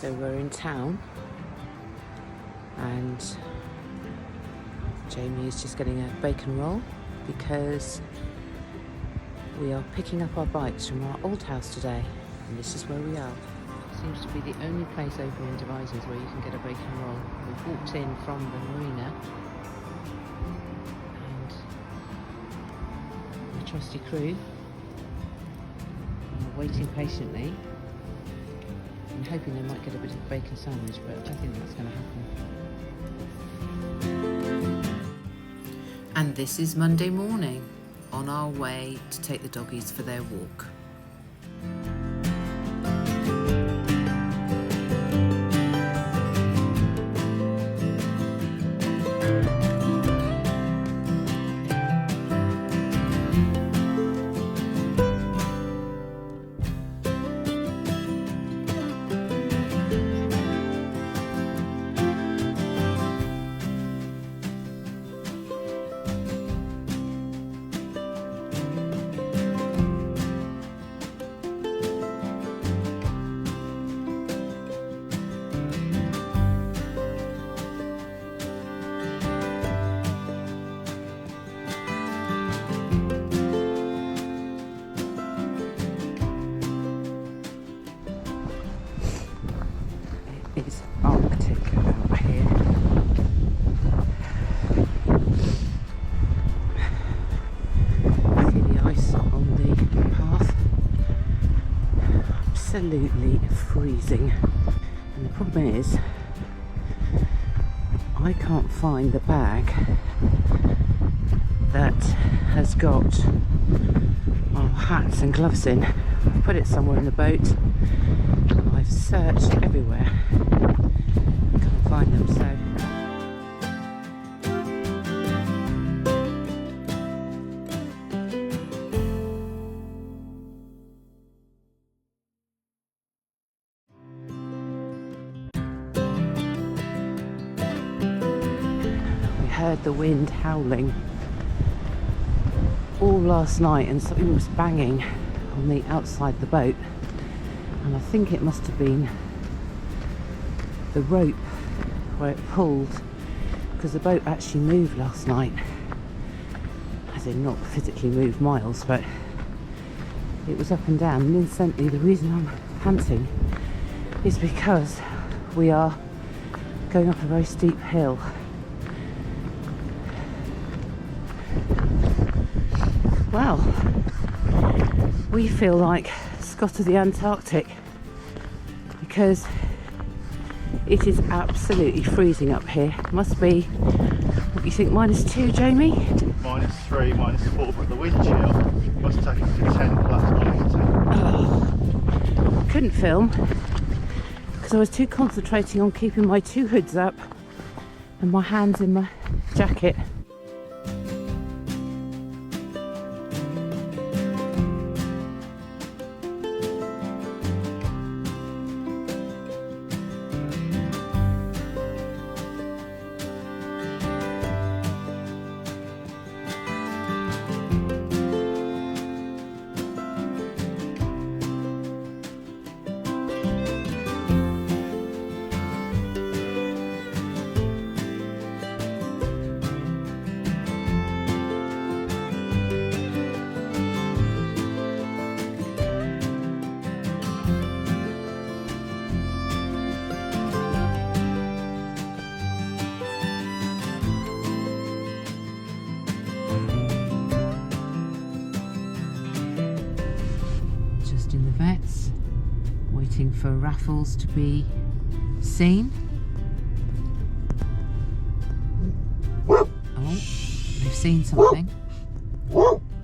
So we're in town and Jamie is just getting a bacon roll because we are picking up our bikes from our old house today, and this is where we are. Seems to be the only place open in Devizes where you can get a bacon roll. We've walked in from the marina and the trusty crew are waiting patiently and hoping they might get a bit of a bacon sandwich, but I don't think that's going to happen. And this is Monday morning, on our way to take the doggies for their walk. It's Arctic out here. See the ice on the path? Absolutely freezing. And the problem is, I can't find the bag that has got our hats and gloves in. I've put it somewhere in the boat and I've searched everywhere. Can't find them, so we heard the wind howling all last night and something was banging on the outside the boat, and I think it must have been the rope where it pulled, because the boat actually moved last night, as in not physically moved miles, but it was up and down. And incidentally, the reason I'm panting is because we are going up a very steep hill. Well, we feel like Scott of the Antarctic because it is absolutely freezing up here. Must be, what do you think, -2, Jamie? -3, -4, but the wind chill must take it to 10 plus -10. Couldn't film because I was too concentrating on keeping my two hoods up and my hands in my jacket. In the vets, waiting for Raffys to be seen. Oh, they've seen something.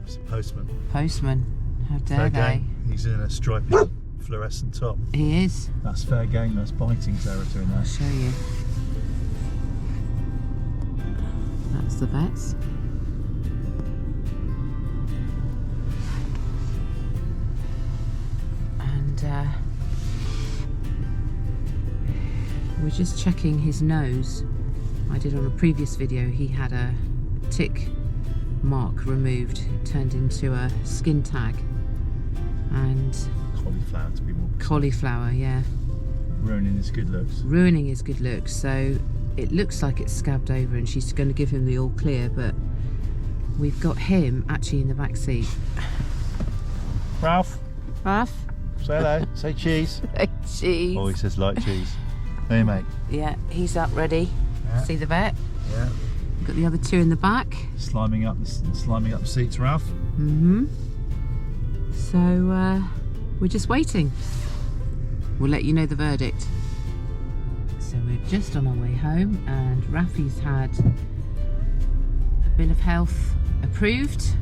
It's a postman. Postman, how dare Fair they? game. He's in a stripy fluorescent top. He is. That's fair game, that's biting territory now. I'll show you. That's the vets. We're just checking his nose. I did on a previous video, he had a tick mark removed. It turned into a skin tag. And cauliflower to be more precise. cauliflower, yeah. Ruined ruining his good looks. Ruining his good looks. So it looks like it's scabbed over and she's going to give him the all clear, but we've got him actually in the back seat. Ralph, Raff? say hello. Say cheese. Cheese. Oh, he says like cheese. Hey, mate. Yeah, he's up ready. Yeah. See the vet? Yeah. Got the other two in the back. Sliming up the seats, Ralph. Mm-hmm. So we're just waiting. We'll let you know the verdict. So we're just on our way home, and Raffy's had a bill of health approved,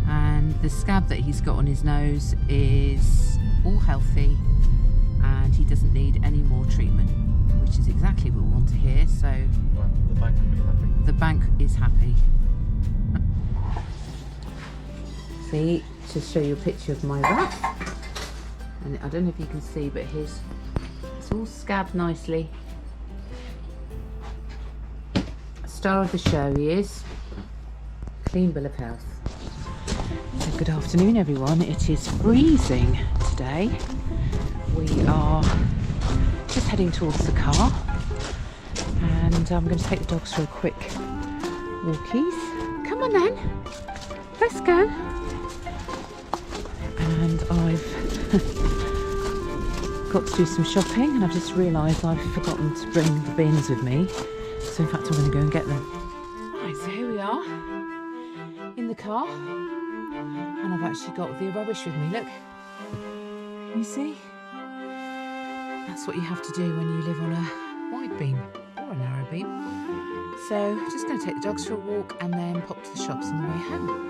and the scab that he's got on his nose is all healthy and he doesn't need any more treatment, which is exactly what we want to hear. So Well, the bank will be happy. the bank is happy. See, to show you a picture of my Raff, and I don't know if you can see, but it's all scabbed nicely. Star of the show he is. Clean bill of health. So good afternoon everyone. It is freezing today. We are just heading towards the car, and I'm going to take the dogs for a quick walkies. Come on then, let's go. And I've got to do some shopping, and I've just realised I've forgotten to bring the bins with me, so in fact I'm going to go and get them. Right, so here we are in the car, and I've actually got the rubbish with me. Look, you see, that's what you have to do when you live on a wide beam or a narrow beam. So just going to take the dogs for a walk and then pop to the shops on the way home.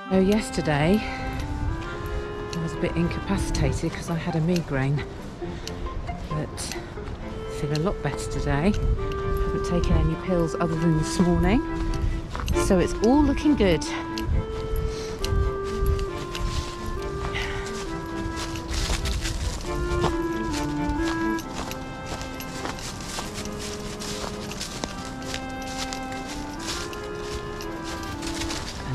So yesterday I was a bit incapacitated because I had a migraine, but I feel a lot better today. Haven't taken any pills other than this morning, so it's all looking good.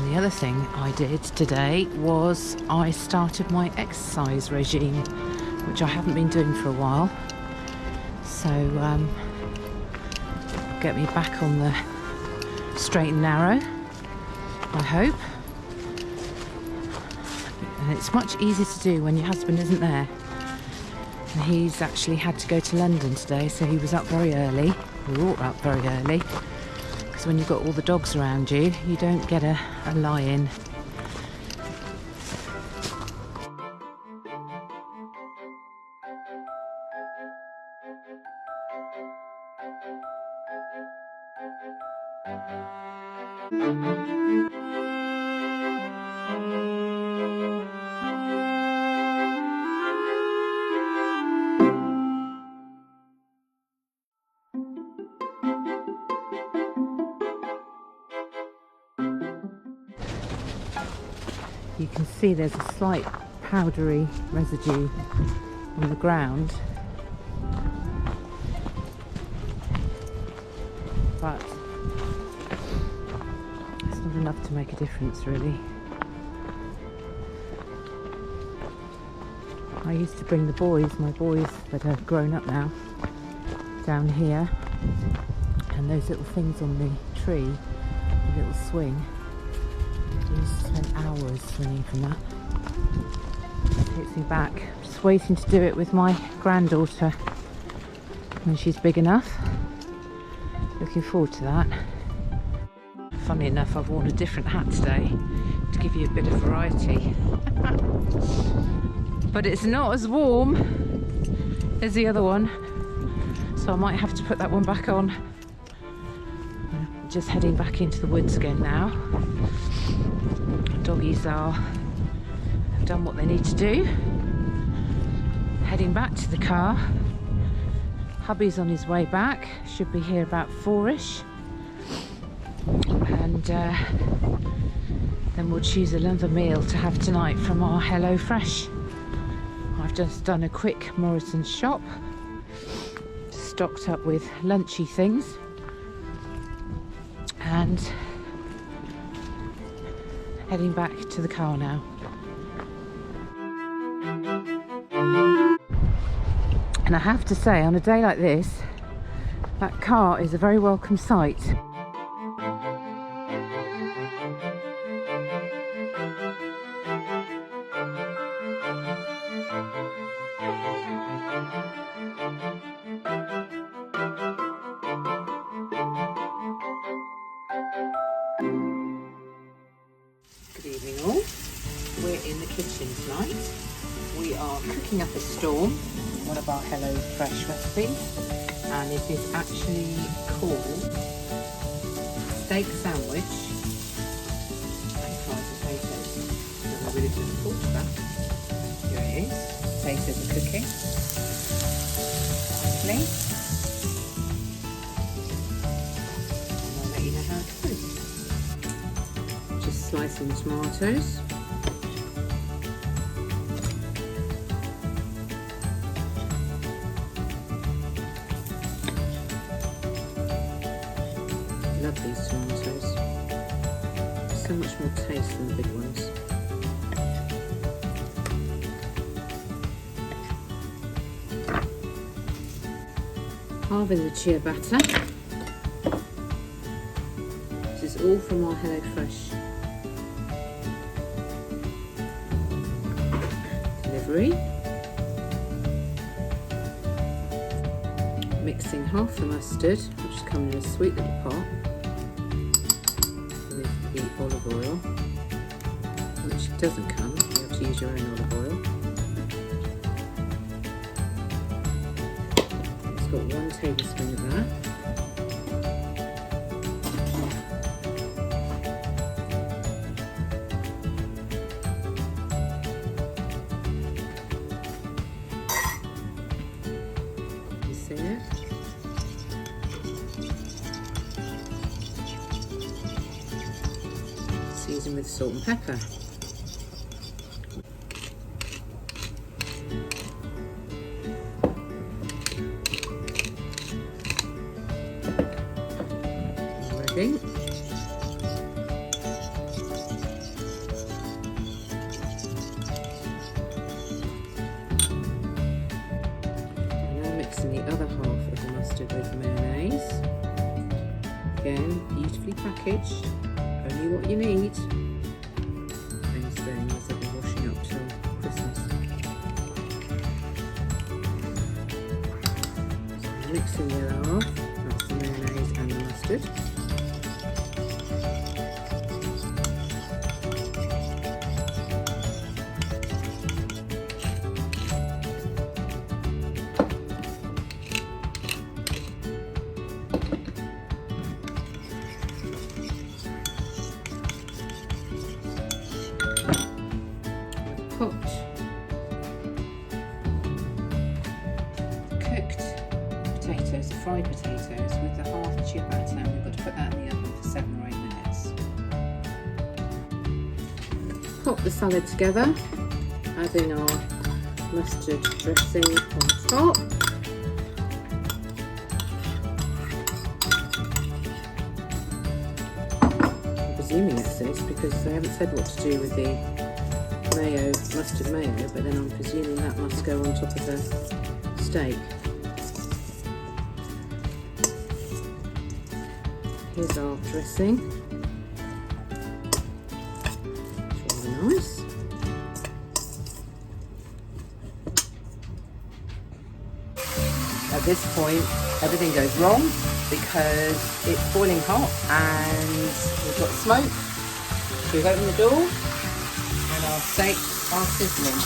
The other thing I did today was I started my exercise regime, which I haven't been doing for a while, so get me back on the straight and narrow, I hope. And it's much easier to do when your husband isn't there, and he's actually had to go to London today, so he was up very early. We were all up very early, because when you've got all the dogs around you, you don't get a lie-in. You can see there's a slight powdery residue on the ground, but it's not enough to make a difference really. I used to bring the boys, my boys that are grown up now, down here, and those little things on the tree, the little swing, I used to spend hours swinging from that. It takes me back. I'm just waiting to do it with my granddaughter when she's big enough. Looking forward to that. Funnily enough, I've worn a different hat today to give you a bit of variety. But it's not as warm as the other one, so I might have to put that one back on. I'm just heading back into the woods again now. Doggies have done what they need to do. Heading back to the car. Hubby's on his way back, should be here about 4ish, and then we'll choose another meal to have tonight from our Hello Fresh. I've just done a quick Morrison's shop, stocked up with lunchy things, and heading back to the car now. And I have to say, on a day like this, that car is a very welcome sight. Good evening all. We're in the kitchen tonight. We are cooking up a storm, one of our Hello Fresh recipes, and it is actually called steak sandwich and fried potatoes. So we're really looking forward to that. Here it is. Potatoes are cooking nicely. And I'll let you know how it goes. Just slicing the tomatoes. Love these tomatoes. So much more taste than the big ones. Halving the chia batter. This is all from our Hello Fresh delivery. Mixing half the mustard, which has come in a sweet little pot, with the olive oil, which doesn't come, you have to use your own olive oil. It's got 1 tablespoon of that. Season with salt and pepper. Ready. Now mixing the other half of the mustard with mayonnaise. Again, beautifully packaged. Only what you need. These things will be washing up till Christmas. So I'm mixing the other half. That's the mayonnaise and the mustard. Cooked potatoes, fried potatoes with the half chia batter, and we've got to put that in the oven for 7 or 8 minutes. Pop the salad together, adding our mustard dressing on top. I'm presuming it's this because they haven't said what to do with the mayo, mustard mayo, but then I'm presuming that must go on top of the steak. Here's our dressing. It's rather nice. At this point, everything goes wrong because it's boiling hot and we've got smoke. So we've opened the door. Our steaks are sizzling.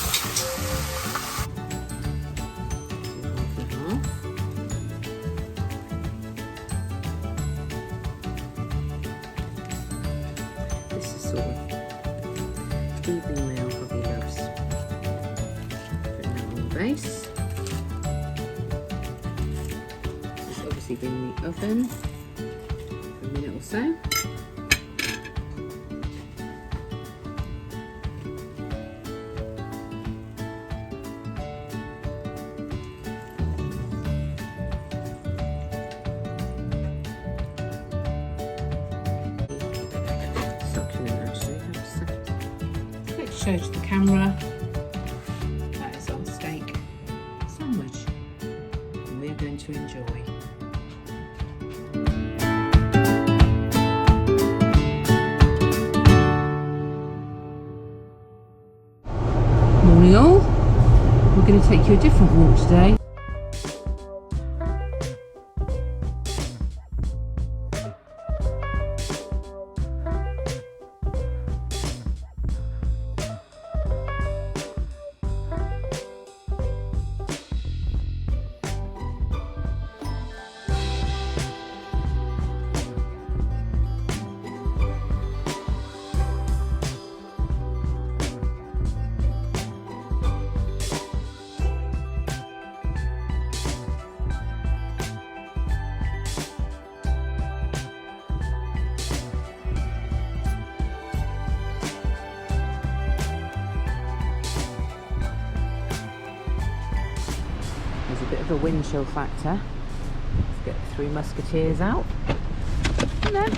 This is sort of evening meal hubby loves. Putting that on the base. It's obviously been in the oven for a minute or so. show to the camera. That is our steak sandwich, and we're going to enjoy. Morning all. We're going to take you a different walk today. There's a bit of a wind chill factor. Let's get the Three Musketeers out. Come on then.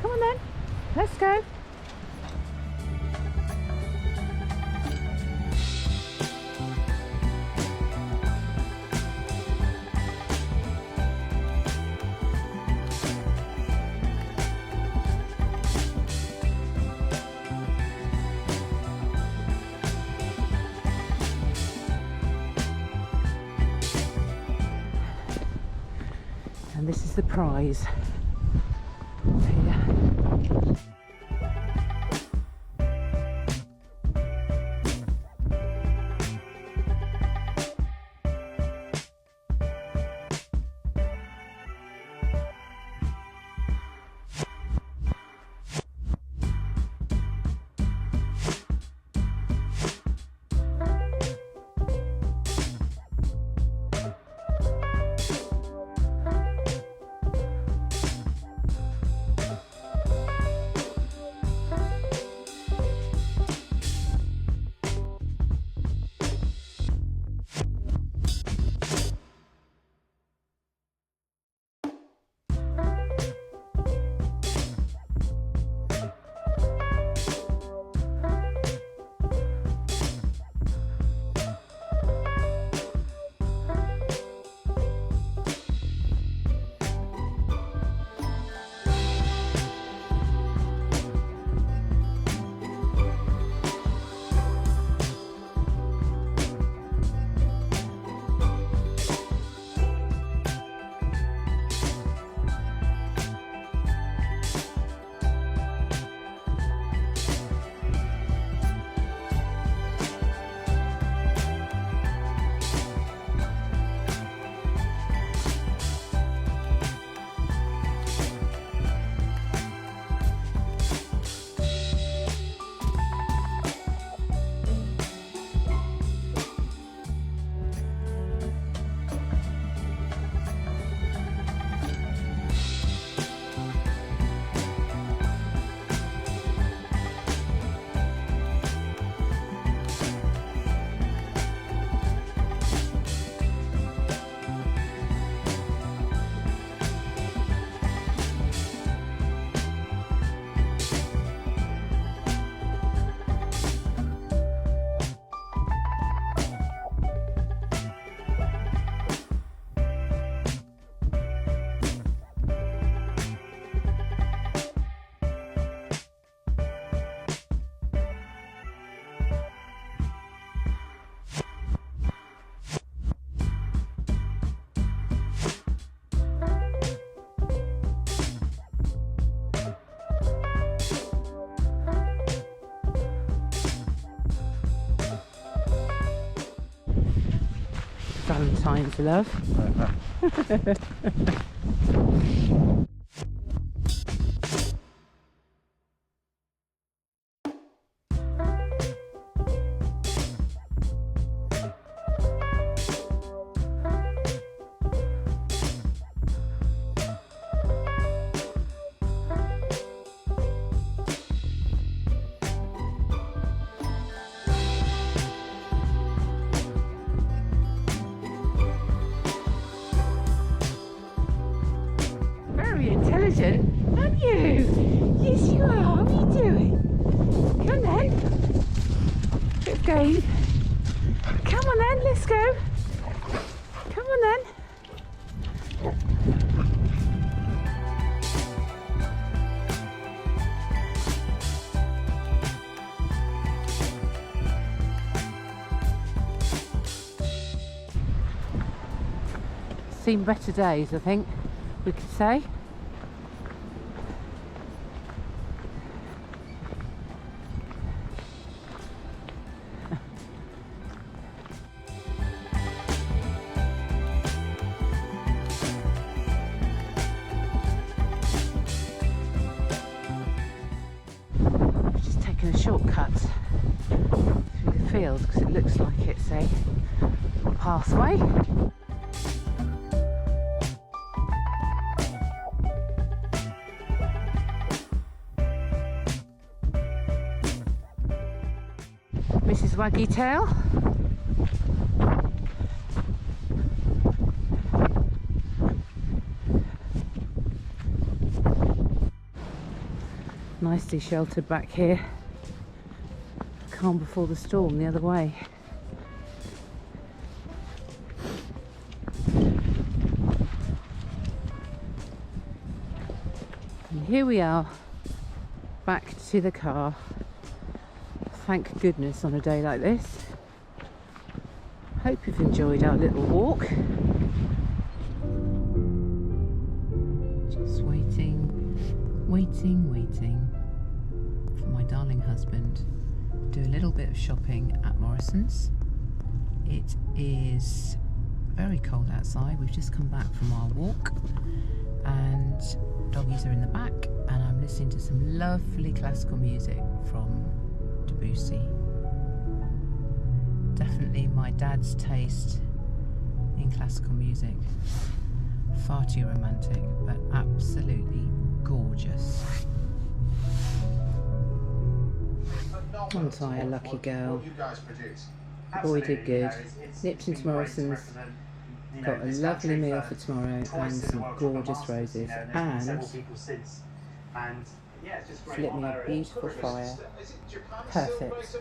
Come on then. Let's go. And this is the prize here. Valentines, love. Very intelligent. Have you? Yes, you are. What are you doing? Come on then. Bit of game. Come on then, let's go. Come on then. Seen better days, I think we could say. We've just taken a shortcut through the field because it looks like it's a pathway. Mrs. Waggy Tail. Nicely sheltered back here. Calm before the storm the other way. And here we are, back to the car. Thank goodness on a day like this. Hope you've enjoyed our little walk. Just waiting for my darling husband to do a little bit of shopping at Morrison's. It is very cold outside. We've just come back from our walk and doggies are in the back, and I'm listening to some lovely classical music from Debussy. Definitely my dad's taste in classical music. Far too romantic, but absolutely gorgeous. Aren't I a lucky girl? The boy did good. Nipped into Morrison's, got a lovely meal for tomorrow and some gorgeous roses, and lit me a beautiful fire. Perfect.